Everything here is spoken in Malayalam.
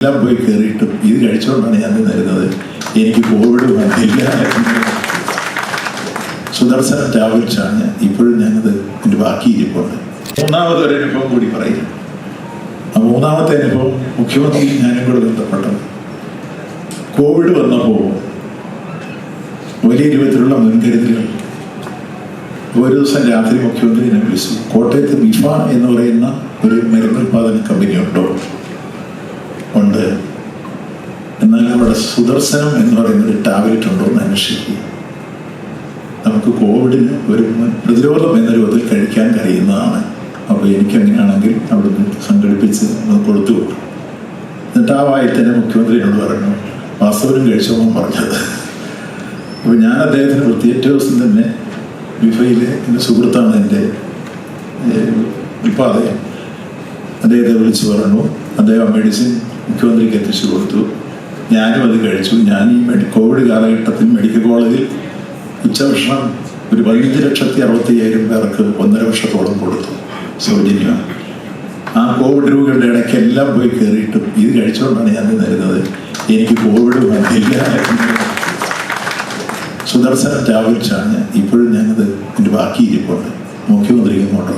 എല്ലാം പോയി കയറിയിട്ടും ഇത് കഴിച്ചുകൊണ്ടാണ് ഞാൻ തരുന്നത്. എനിക്ക് കോവിഡ് വന്നില്ല. സുദർശന ടാബ്ലറ്റ്സാണ് ഇപ്പോഴും ഞാനത് എൻ്റെ ബാക്കി ഇരിപ്പുണ്ട്. മൂന്നാമതൊരു അനുഭവം കൂടി പറയും. ആ മൂന്നാമത്തെ അനുഭവം മുഖ്യമന്ത്രി ഞാനും കൂടെ ബന്ധപ്പെട്ടത്. കോവിഡ് വന്നപ്പോൾ വലിയ രൂപത്തിലുള്ള മുൻകരുതലുകൾ. ഒരു ദിവസം രാത്രി മുഖ്യമന്ത്രി എന്നെ വിളിച്ചു. കോട്ടയത്ത് ബിഫ എന്ന് പറയുന്ന ഒരു മരുന്നുൽപാദന കമ്പനി ഉണ്ട്. എന്നാൽ അവിടെ സുദർശനം എന്ന് പറയുന്നൊരു ടാബ്ലറ്റ് ഉണ്ടോ എന്ന് അന്വേഷിക്കുക. നമുക്ക് കോവിഡിന് ഒരു പ്രതിരോധം എന്ന രൂപത്തിൽ കഴിക്കാൻ കഴിയുന്നതാണ്. അപ്പോൾ എനിക്കങ്ങനെയാണെങ്കിൽ അവിടുന്ന് സംഘടിപ്പിച്ച് കൊടുത്തു. എന്നിട്ട് ആ വായത്തന്നെ മുഖ്യമന്ത്രിയോട് പറഞ്ഞു, വാസ്തവനും കഴിച്ചോന്നും പറഞ്ഞത്. അപ്പോൾ ഞാൻ അദ്ദേഹത്തിന് പ്രത്യേക ദിവസം തന്നെ ബിഫയിലെ എൻ്റെ സുഹൃത്താണ് എൻ്റെ ഉൽപ്പാദകൻ. അദ്ദേഹത്തെ വിളിച്ച് പറഞ്ഞു. അദ്ദേഹം മെഡിസിൻ മുഖ്യമന്ത്രിക്ക് എത്തിച്ചു കൊടുത്തു. ഞാനും അത് കഴിച്ചു. ഞാൻ ഈ കോവിഡ് കാലഘട്ടത്തിൽ മെഡിക്കൽ കോളേജിൽ ഉച്ചഭക്ഷണം ഒരു 15,60,50,000 പേർക്ക് 1.5 വർഷത്തോളം കൊടുത്തു സൗജന്യമാണ്. ആ കോവിഡ് രോഗികളുടെ ഇടയ്ക്ക് എല്ലാം പോയി കയറിയിട്ടും ഇത് കഴിച്ചുകൊണ്ടാണ് ഞാൻ തരുന്നത്. എനിക്ക് കോവിഡ് വന്നില്ല. സുദർശന ടാബ്ലറ്റ്സാണ് ഇപ്പോഴും ഞാനത് എൻ്റെ ബാക്കി ഇരിപ്പുണ്ട്. മുഖ്യമന്ത്രിക്ക് കൊണ്ടു